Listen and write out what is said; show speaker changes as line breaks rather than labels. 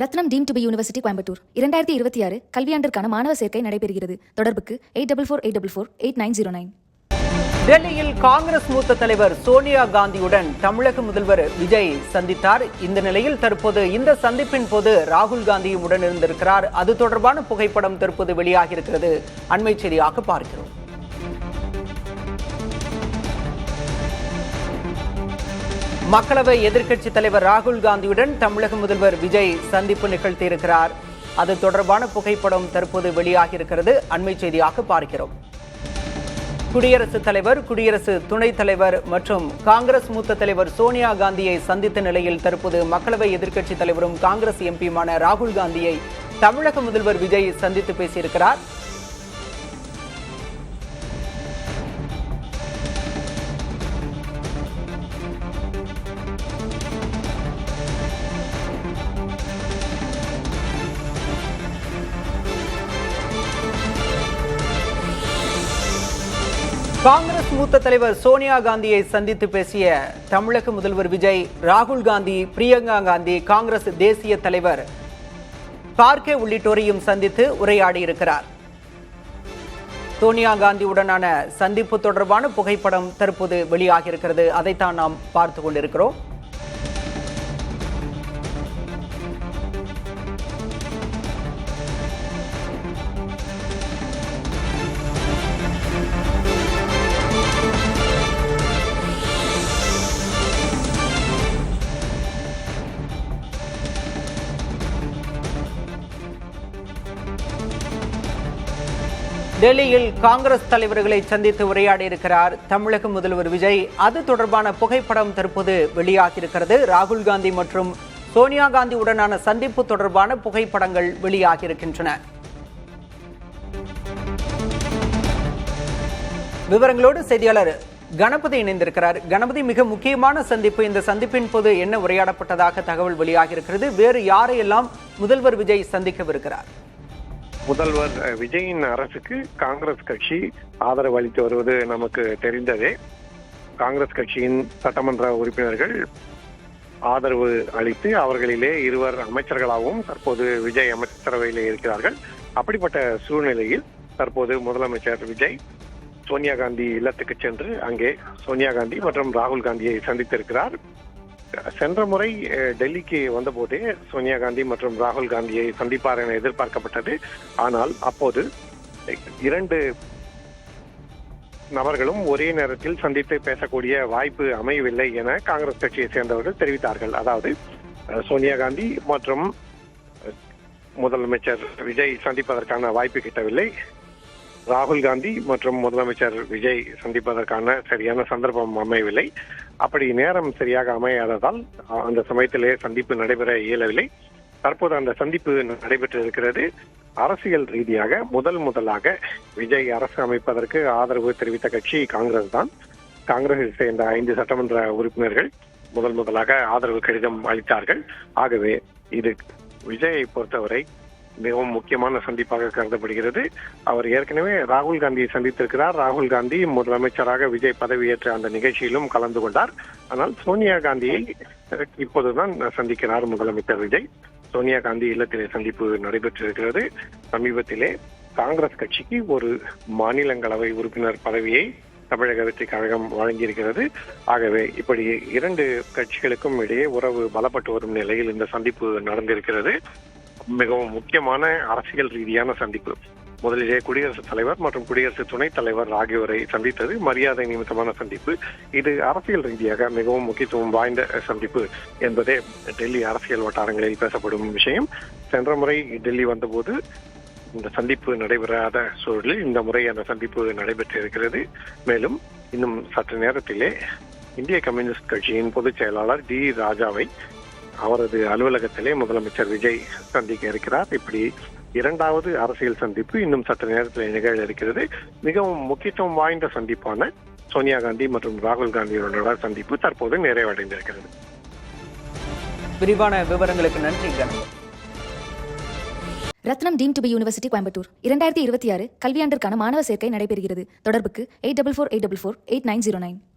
Ratnam deemed to be university Coimbatore 2026 கல்வியாண்டிற்கான மாணவர் சேர்க்கை நடைபெறுகிறது. தொடர்புக்கு 8448448909.
டெல்லியில் காங்கிரஸ் மூத்த தலைவர் சோனியா காந்தியுடன் தமிழக முதல்வர் விஜய் சந்தித்தார். இந்த நிலையில் தற்போது இந்த சந்திப்பின் போது ராகுல் காந்தியும் உடன் இருந்திருக்கிறார். அது தொடர்பான புகைப்படம் தற்போது வெளியாகி இருக்கிறது. அண்மை செய்தியாக பார்க்கிறோம். மக்களவை எதிர்க்கட்சித் தலைவர் ராகுல் காந்தியுடன் தமிழக முதல்வர் விஜய் சந்திப்பு நிகழ்த்தியிருக்கிறார். அது தொடர்பான புகைப்படம் தற்போது வெளியாகி இருக்கிறது. அண்மை செய்தியாக பார்க்கிறோம். குடியரசுத் தலைவர், குடியரசு துணைத் தலைவர் மற்றும் காங்கிரஸ் மூத்த தலைவர் சோனியா காந்தியை சந்தித்த நிலையில் தற்போது மக்களவை எதிர்க்கட்சித் தலைவரும் காங்கிரஸ் எம்பியுமான ராகுல் காந்தியை தமிழக முதல்வர் விஜய் சந்தித்து பேசியிருக்கிறார். காங்கிரஸ் மூத்த தலைவர் சோனியா காந்தியை சந்தித்து பேசிய தமிழக முதல்வர் விஜய், ராகுல் காந்தி, பிரியங்கா காந்தி, காங்கிரஸ் தேசிய தலைவர் கார்கே உள்ளிட்டோரையும் சந்தித்து உரையாடியிருக்கிறார். சோனியா காந்தியுடனான சந்திப்பு தொடர்பான புகைப்படம் தற்போது வெளியாகியிருக்கிறது. அதைத்தான் நாம் பார்த்து கொண்டிருக்கிறோம். டெல்லியில் காங்கிரஸ் தலைவர்களை சந்தித்து உரையாடியிருக்கிறார் தமிழக முதல்வர் விஜய். அது தொடர்பான புகைப்படம் தற்போது வெளியாகியிருக்கிறது. ராகுல் காந்தி மற்றும் சோனியா காந்தி உடனான சந்திப்பு தொடர்பான புகைப்படங்கள் வெளியாகியிருக்கின்றன. விவரங்களோடு செய்தியாளர் கணபதி இணைந்திருக்கிறார். கணபதி, மிக முக்கியமான சந்திப்பு. இந்த சந்திப்பின் போது என்ன உரையாடப்பட்டதாக தகவல் வெளியாகியிருக்கிறது? வேறு யாரையெல்லாம் முதல்வர் விஜய் சந்திக்கவிருக்கிறார்?
முதல்வர் விஜயின் அரசுக்கு காங்கிரஸ் கட்சி ஆதரவு அளித்து வருவது நமக்கு தெரிந்ததே. காங்கிரஸ் கட்சியின் சட்டமன்ற உறுப்பினர்கள் ஆதரவு அளித்து அவர்களிலே இருவர் அமைச்சர்களாகவும் தற்போது விஜய் அமைச்சரவையிலே இருக்கிறார்கள். அப்படிப்பட்ட சூழ்நிலையில் தற்போது முதலமைச்சர் விஜய் சோனியா காந்தி இல்லத்துக்கு சென்று அங்கே சோனியா காந்தி மற்றும் ராகுல் காந்தியை சந்தித்திருக்கிறார். சென்ற முறை டெல்லிக்கு வந்தபோதே சோனியா காந்தி மற்றும் ராகுல் காந்தியை சந்திப்பார் என எதிர்பார்க்கப்பட்டது. ஆனால் அப்போது இரண்டு நபர்களும் ஒரே நேரத்தில் சந்தித்து பேசக்கூடிய வாய்ப்பு அமையவில்லை என காங்கிரஸ் கட்சியை சேர்ந்தவர்கள் தெரிவித்தார்கள். அதாவது சோனியா காந்தி மற்றும் முதலமைச்சர் விஜய் சந்திப்பதற்கான வாய்ப்பு கிட்டவில்லை. ராகுல் காந்தி மற்றும் முதலமைச்சர் விஜய் சந்திப்பதற்கான சரியான சந்தர்ப்பம் அமையவில்லை. அப்படி நேரம் சரியாக அமையாததால் அந்த சமயத்திலே சந்திப்பு நடைபெற இயலவில்லை. தற்போது அந்த சந்திப்பு நடைபெற்று இருக்கிறது. அரசியல் ரீதியாக முதலாக விஜய் அரசு அமைப்பதற்கு ஆதரவு தெரிவித்த கட்சி காங்கிரஸ் தான். காங்கிரஸை சேர்ந்த 5 சட்டமன்ற உறுப்பினர்கள் முதலாக ஆதரவு கடிதம் அளித்தார்கள். ஆகவே இது விஜயை பொறுத்தவரை மிகவும் முக்கியமான சந்திப்பாக கருதப்படுகிறது. அவர் ஏற்கனவே ராகுல் காந்தியை சந்தித்திருக்கிறார். ராகுல் காந்தி முதலமைச்சராக விஜய் பதவியேற்ற அந்த நிகழ்ச்சியிலும் கலந்து கொண்டார். ஆனால் சோனியா காந்தியை இப்போதுதான் சந்திக்கிறார் முதலமைச்சர் விஜய். சோனியா காந்தி இல்லத்திலே சந்திப்பு நடைபெற்றிருக்கிறது. சமீபத்திலே காங்கிரஸ் கட்சிக்கு ஒரு மாநிலங்களவை உறுப்பினர் பதவியை தமிழக வெற்றி கழகம் வழங்கியிருக்கிறது. ஆகவே இப்படி 2 கட்சிகளுக்கும் இடையே உறவு பலப்பட்டு வரும் நிலையில் இந்த சந்திப்பு நடந்திருக்கிறது. மிகவும் முக்கியமான அரசியல் ரீதியான சந்திப்பு. முதலிலே குடியரசுத் தலைவர் மற்றும் குடியரசு துணைத் தலைவர் ஆகியோரை சந்தித்தது மரியாதை நிமித்தமான சந்திப்பு. இது அரசியல் ரீதியாக மிகவும் முக்கியத்துவம் வாய்ந்த சந்திப்பு என்பதே டெல்லி அரசியல் வட்டாரங்களில் பேசப்படும் விஷயம். சென்ற முறை டெல்லி வந்தபோது இந்த சந்திப்பு நடைபெறாத சூழலில் இந்த முறை அந்த சந்திப்பு நடைபெற்றிருக்கிறது. மேலும் இன்னும் சற்று நேரத்திலே இந்திய கம்யூனிஸ்ட் கட்சியின் பொதுச் செயலாளர் டி ராஜாவை அவரது அலுவலகத்திலே முதலமைச்சர் விஜய் சந்திக்க இருக்கிறார். இப்படி 2வது அரசியல் சந்திப்பு இன்னும் சற்று நேரத்தில் நிகழ இருக்கிறது. மிகவும் முக்கியத்துவம் வாய்ந்த சந்திப்பான சோனியா காந்தி மற்றும் ராகுல் காந்தியோட சந்திப்பு தற்போது நிறைவடைந்திருக்கிறது.
விரிவான விவரங்களுக்கு நன்றி.
Rathinam deemed to be university Coimbatore 2026 கல்வியாண்டிற்கான மாணவர் சேர்க்கை நடைபெறுகிறது. தொடர்புக்கு 8448448909.